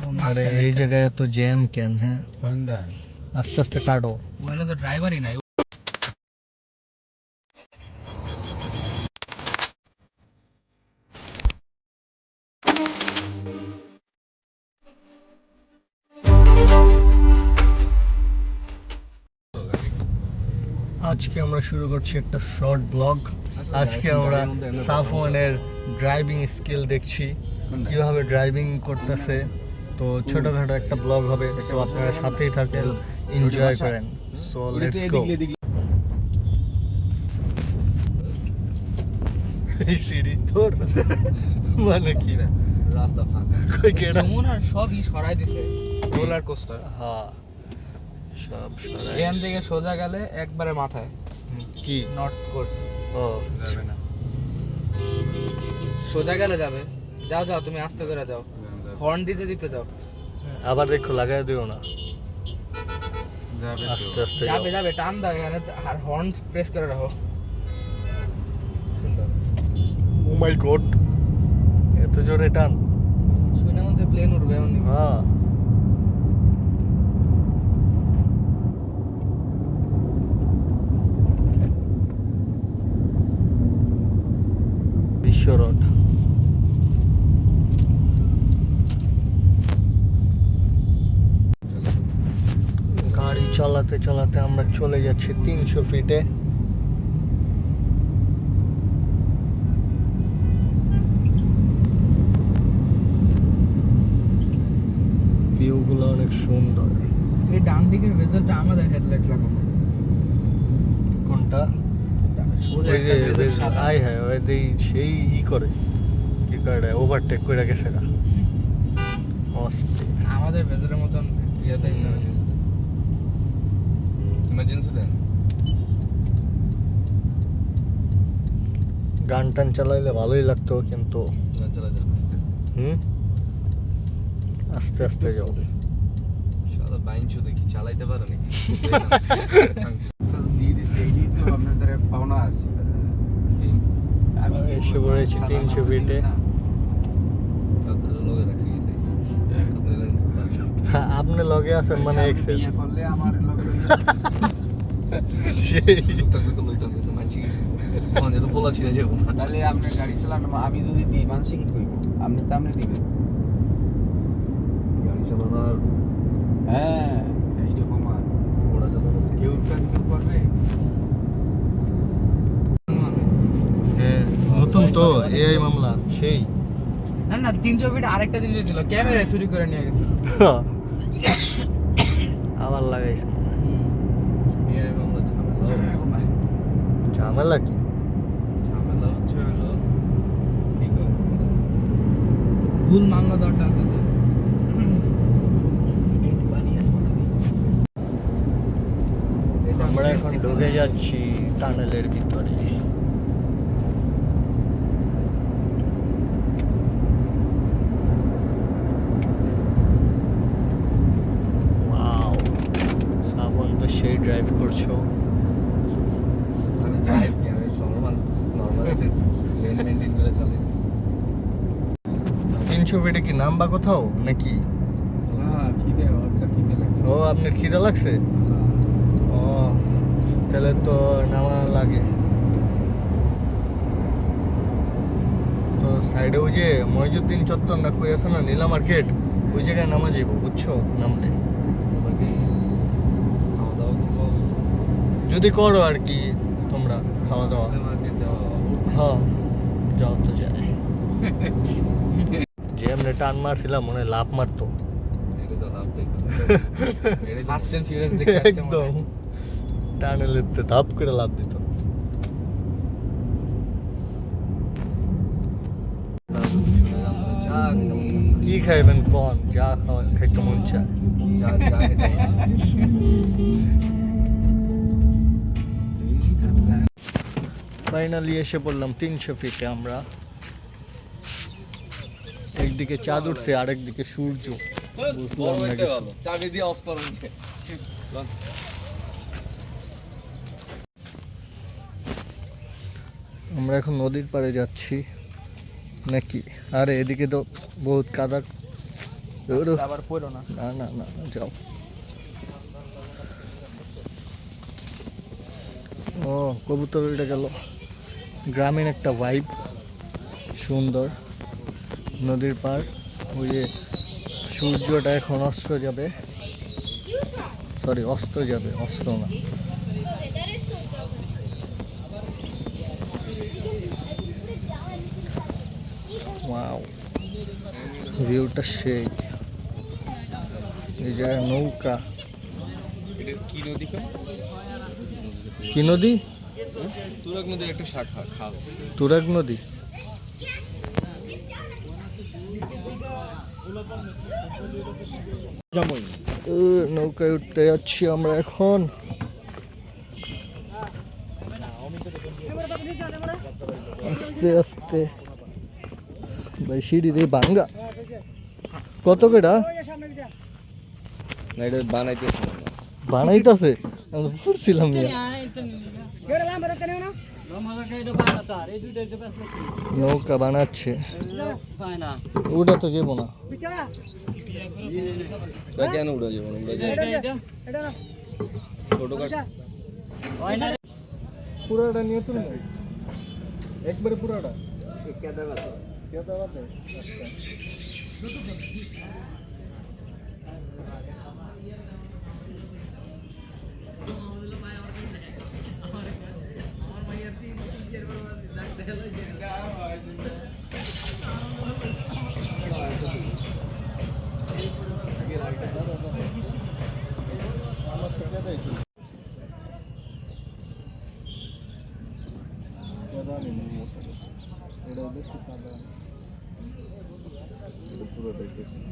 अरे এই জায়গায় তো জ্যাম কেন? হ্যাঁ আস্তে আস্তে কাটো। ওখানে তো ড্রাইভারই নাই। আজকে আমরা শুরু করছি একটা শর্ট ব্লগ। আজকে আমরা সাফওয়ানের ড্রাইভিং স্কিল দেখছি, কিভাবে ড্রাইভিং করতেছে। তো ছোটখাটো একটা ব্লগ হবে, তো আপনারা সাথেই থাকেন, এনজয় করেন। So let's go. এই সিঁড়ি তোর মানে কি না রাস্তা ফাঁকা, কই কেডা যমুনার সবই সরাই দিছে। রোলার কোস্টার হ্যাঁ সব সরাই। এখান থেকে সোজা গেলে একবারে মাথায় কি নর্থ কোট। ও যাবে না, সোজা গেলে যাবে। যাও যাও, তুমি আস্তে করে যাও, হর্ন দিতে দিতে যাও। আবার দেখো লাগাই দিও না, আস্তে আস্তে যাবে যাবে, টান দাও এখানে আর হর্ন প্রেস করে রাখো। সুন্দর। ও মাই গড, এত জোরে টান। শুনে মনে হচ্ছে প্লেন উঠবে এমনি। হ্যাঁ বিশ্ব রোড। গাড়ি চালাতে চালাতে আমরা চলে যাচ্ছি 300 ফিটে। ভিউগুলো অনেক সুন্দর। এই ডান দিকের ভেসেলটা আমাদের হেডলাইট লাগানো। কোনটা? সোজা ওই যে একটা ভেসেল সাদা। আই হ্যাঁ ওই দেই সেই ই করে কি করে ওভারটেক করে গেছে গা অস্তে। আমাদের ভেসেলের মতন ইয়াতে ইমার্জেন্সি দেন। গান টান চালাইলে ভালোই লাগতো, কিন্তু চালা যাবে আস্তে আস্তে। আস্তে আস্তে যাও। শালা বাইনচো দেখি চালাইতে পারে নাকি? দিয়ে দিছে এইডি তো আপনাদের পাওনা আছে। আমি এসে পড়েছি 300 ফিটে। আপনাদের লগে রাখছি কি আপনাদের আপনি লগে আছেন মানে এক্সেস বিয়ে করলে আমার লগে সেই তাকে তো লইতাম তো মানছি মানে তো বলা ছিল যে তাহলে আপনি গাড়ি চালানো আমি যদি দিই মানছি কি কইব? আপনি তো আপনি দিবেন গাড়ি চালানোর। হ্যাঁ এইরকম আর ঘোড়া চালানো কেউ কাজ করবে। হ্যাঁ নতুন তো এআই মামলা সেই। না না 300 ফিট আরেকটা জিনিস ছিল, ক্যামেরা চুরি করে নিয়ে গেছিল। আবার লাগাইছে এআই মামলা ঝামেলা। ঝামেলা কি? ঝামেলা হচ্ছে হলো ভুল মামলা দেওয়ার চান্স আছে। আমরা এখন ঢুকে যাচ্ছি টানেলের ভিতরে। ওয়াও, সাবন তো সেই ড্রাইভ করছো। আমি ড্রাইভ কি আমি নরমাল লেন মেইনটেইন করে চালাই। 300 ফিটে কি নামবা কোথাও নাকি? হ্যাঁ খিদে লাগছে। ও আপনার খিদে লাগছে? ও তাহলে তো নামা লাগে। তো সাইডে ওই যে মইজুদ্দিন চত্বর না কই আছে না, নীলা মার্কেট, ওই জায়গায় নামা যাইব বুঝছো। নামলে খাওয়া দাওয়া করবো অবশ্য। যদি করো আর কি তোমরা খাওয়া দাওয়া। মার্কেট যাওয়া হ্যাঁ যাও তো যায়। যে এমনি টান মারছিলাম মনে হয় লাভ মারতো। এটা তো লাভটাই তো এটা ফাস্ট এন্ড ফিউরিয়াস দেখতে আছে মনে একদম টানেলেতে ধাপ করে লাভ দিত। কি খাইবেন কোন? যা খাওয়া খাইতে মন চায়। ফাইনালি এসে পড়লাম 300 ফিটে আমরা। একদিকে চাঁদ উঠছে, আরেকদিকে সূর্য। চাবি দিয়ে অফ করুন। আমরা এখন নদীর পাড়ে যাচ্ছি নাকি? আরে এদিকে তো বহুত কাদা আবার পড়ো না। না না না, যাও। ও কবুতর উড়ে গেল। গ্রামীণ একটা ভাইব, সুন্দর নদীর পার। ওই যে সূর্যটা এখন অস্ত যাবে, সরি অস্ত যাবে, অস্ত না। ওয়াও, ভিউটা সেই। এই জায়গায় নৌকা। কি নদী? কি নদী? তুরাগ নদী একটা খাল। তুরাগ নদী। নৌকায় উঠতে যাচ্ছি আমরা এখন। আস্তে আস্তে ভাই, সিঁড়ি দিয়ে ভাঙ্গা। কত কেটা এটা বানাইতেছে বানাইতেছে? আমি পড়ছিলাম না। নৌকা বানাচ্ছে, ওটা তো যাবো না। কেন উড়ে যাবো? পুরাটা নিয়ে তুলে একবারে পুরাটা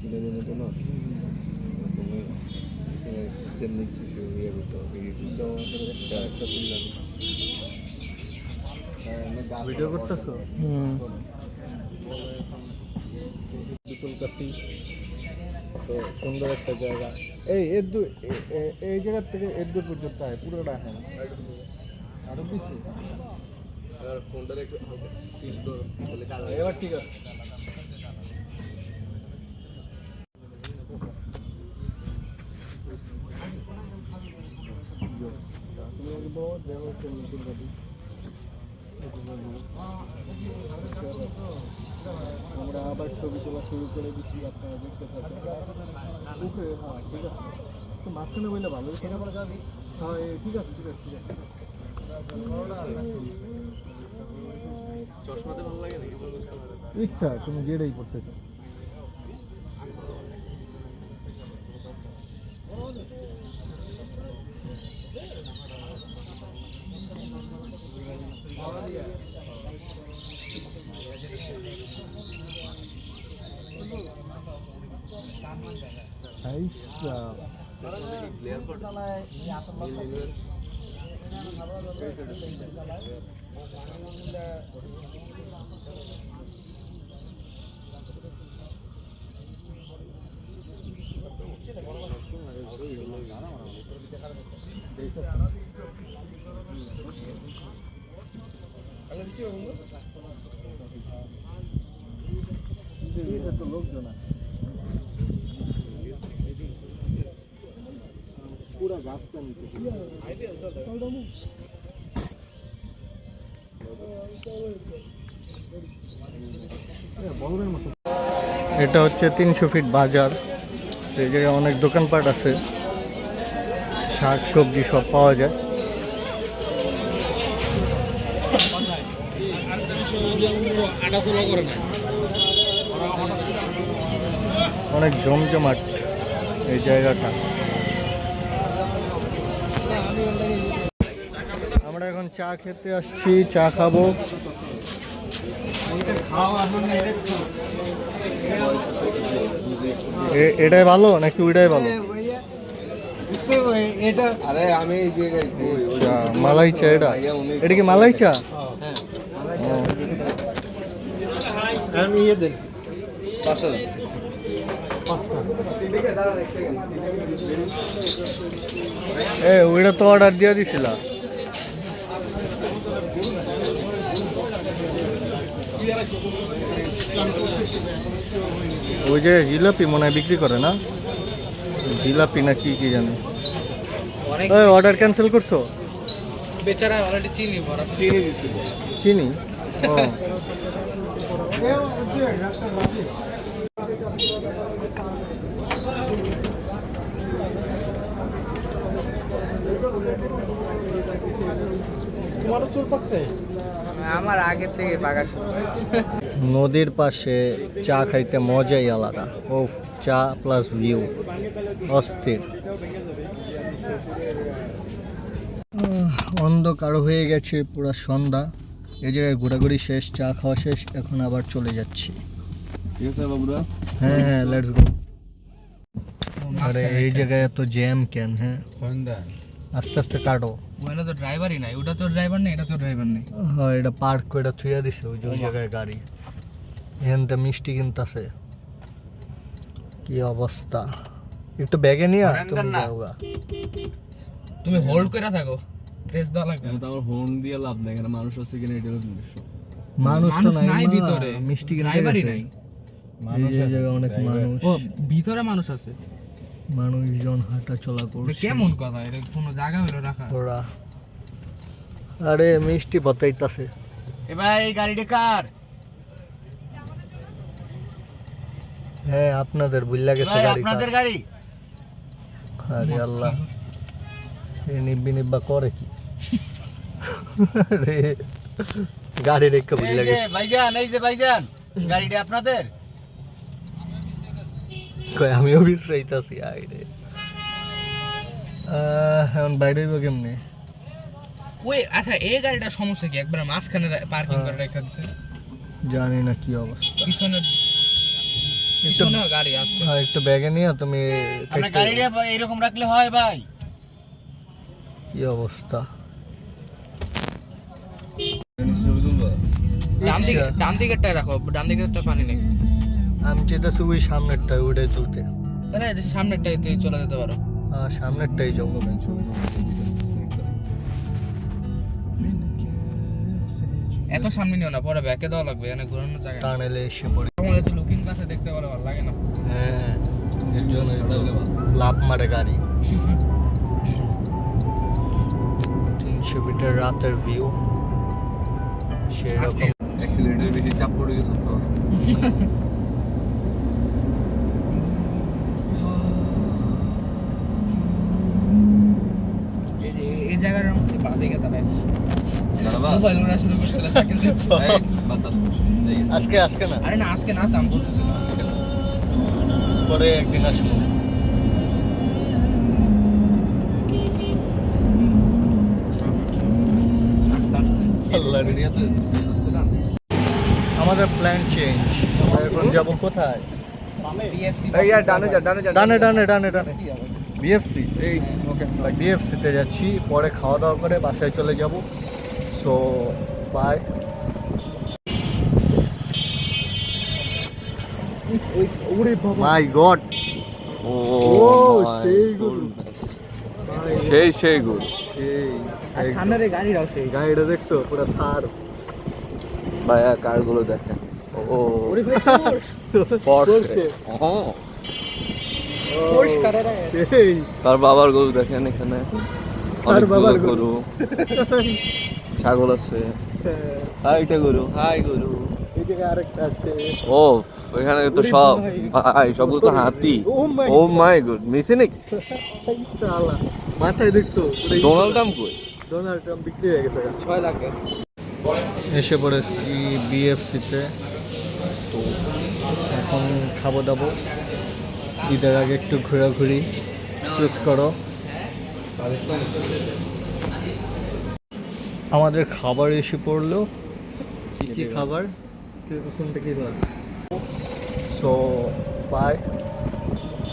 সিনেমার মতো না, তুমি ইয়ে করতে হবে। ভিডিও করতেছো? তো সুন্দর একটা জায়গা। এই জায়গা থেকে এর দূর পর্যন্ত হয়, পুরোটা হয় না, আরো বেশি। এবার ঠিক আছে। আমরা আবার ছবি তোলা শুরু করে দিচ্ছি, আপনারা দেখতে থাকেন। হ্যাঁ ঠিক আছে, তো মাঝখানে বললে ভালো। হ্যাঁ ঠিক আছে ঠিক আছে ঠিক আছে। চশমাতে ভালো লাগে নাকি? ইচ্ছা, তুমি যেটাই করতে চাও। লোকজন পুরা গাছটা নিতে এটা হচ্ছে 300 ফিট বাজার। এই জায়গায় অনেক দোকানপাট আছে, শাক সবজি সব পাওয়া যায়। অনেক জমজমাট এই জায়গাটা। আমরা এখন চা খেতে আসছি, চা খাবো। এটাই ভালো নাকি ওইটাই ভালো? আরে আমি চা মালাই চা, এটা কি মালাই চা? ওইটা তো অর্ডার দিয়ে দিছিল। ওই যে জিলাপি মনে হয় বিক্রি করে না, জিলাপি না কি কি জানি। অর্ডার ক্যান্সেল করছো? বেচারা অলরেডি চিনি ভরা চিনি দিছিল। চিনি ও তোমারও চুল পাকছে? আমার আগে থেকে পাকা শুরু। নদীর পাশে চা খাইতে মজাই আলাদা। ও চা প্লাস ভিউ অস্থির। অন্ধকার হয়ে গেছে, পুরো সন্ধ্যা। এই জায়গায় ঘোরাঘুরি শেষ, চা খাওয়া শেষ, এখন আবার চলে যাচ্ছি। ঠিক আছে বাবুরা, হ্যাঁ হ্যাঁ, লেটস গো। আরে এই জায়গায় এত জ্যাম কেন? হ্যাঁ আস্তে আস্তে কাটো। ওখানে তো ড্রাইভারই নাই, ওটা তো ড্রাইভার নেই, এটা তো ড্রাইভার নেই। হ্যাঁ, এটা পার্ক করে থুইয়া দিছে ওই যে ওই জায়গায় গাড়ি। এখানটা মিষ্টি কিনতাছে। কি অবস্থা! একটু ব্যাগে নিয়ে তুমি যাওগা। তুমি হোল্ড করে থাকো, প্রেস দেওয়া লাগবে। তো আমার হর্ন দিয়ে লাভ নাই, এখানে মানুষ আছে কিনা এটা হলো সমস্যা। মানুষ তো নাই নাই মা, ভিতরে, মিষ্টি কিনতে ড্রাইভারই গেছে। নাই। এই জায়গায় অনেক মানুষ, ও ভিতরে মানুষ আছে। মানুষজন হাঁটা চলা এটা করছে। কেমন কথা? এটা কোনো জায়গা হলো রাখা? ওরা আরে মিষ্টি বতাইতাছে। এ ভাই এই গাড়িটা কার? হ্যাঁ আপনাদের বুঝলা গেছে ভাই গাড়ি আপনাদের কার। গাড়ি? আরে আল্লাহ, এই নিব্বি নিব্বা করে কি? আরে গাড়ি রেখে বুঝলা এই যে গেছে। ভাইজান, এই যে ভাইজান, গাড়িটা আপনাদের? কই আমিও বিশ্রাইতাছি আইরে। এখন বাইরে হইব কেমনে? ওই আচ্ছা, এই গাড়িটার সমস্যা কি? একবার মাঝখানে পার্কিং করে রেখে দিছে। জানি না কি অবস্থা। পিছনে একটু পিছনেও গাড়ি আছে। হ্যাঁ, একটু ব্যাগে নিয়ে তুমি আপনার কাইটে- গাড়িটা এরকম রাখলে হয় ভাই? কি অবস্থা! ডান দিকেরটায় রাখো, ডান দিকেরটা পানি নেই। আমি চেয়েছি ওই সামনেরটা ওইটাই তুলতে। তাহলে এটা সামনেরটাই তুই চলে যেতে পারো। সামনেরটাই যাবো। এত সামনে নিও না, পরে ব্যাকে দেওয়া লাগবে, এখানে ঘোরানোর জায়গা নেই। টানেলে এসে পড়ি। আমার কাছে লুকিং গ্লাসে দেখতে পারলে ভালো লাগে না। হ্যাঁ, এর জন্য লাভ মারে গাড়ি। 300 ফিটের রাতের ভিউ সেরকম। অ্যাক্সিলেটর বেশি চাপ পড়ে গেছে তো। এই যে এই জায়গাটার মধ্যে পা দিকে তারাই দাঁড়াবা? মোবাইল ওরা শুরু করছিল, সাইকেল চালাচ্ছে। এই, বাদ দাও। এই, আজকে আজকে না, আরে না, আজকে না, দাম বলতেছিল আজকে না। পরে একদিন আসবো। আস্তে আস্তে আল্লাহ রে। এরিয়া তো আস্তে না। আমাদের প্ল্যান চেঞ্জ। আমরা এখন যাব কোথায়? PFC এই আর ডানে যা, ডানে যা। ডানে ডানে ডানে ডানে বিএফসি। এই ওকে, বিএফসিতে যাচ্ছি, পরে খাওয়া দাওয়া করে বাসায় চলে যাব। So bye. মাই গড, ও সেই গরু। সেই গরু। আর সামনের এই গাড়িটাও সেই। গাড়িটা দেখছো পুরো থার। ভাইয়া কারগুলো দেখেন। ও ওরে ভাই, Porsche। ও পোর্শ কারেরা। সেই তার বাবার গরু দেখেন এখানে। তার বাবার গরু। ছাগল আছে। হাই এটা গরু, হাই গরু। এই জায়গায় আরেকটা আছে। ও এখানে তো সব ভাই, সবগুলো তো হাতি। ও মাই গড, মিসে নাকি? শালা মাথায় দেখছো পুরো ডোনাল্ড ট্রাম্প কই? ডোনাল্ড ট্রাম্প বিক্রি হয়ে গেছে। 6 লাখ। এসে পড়েছি বিএফসিতে। তো এখন খাবো দাবো। ঈদের আগে একটু ঘোরাঘুরি চুজ করো। আমাদের খাবার এসে পড়লো। কি খাবার? কোনটা কি? So by.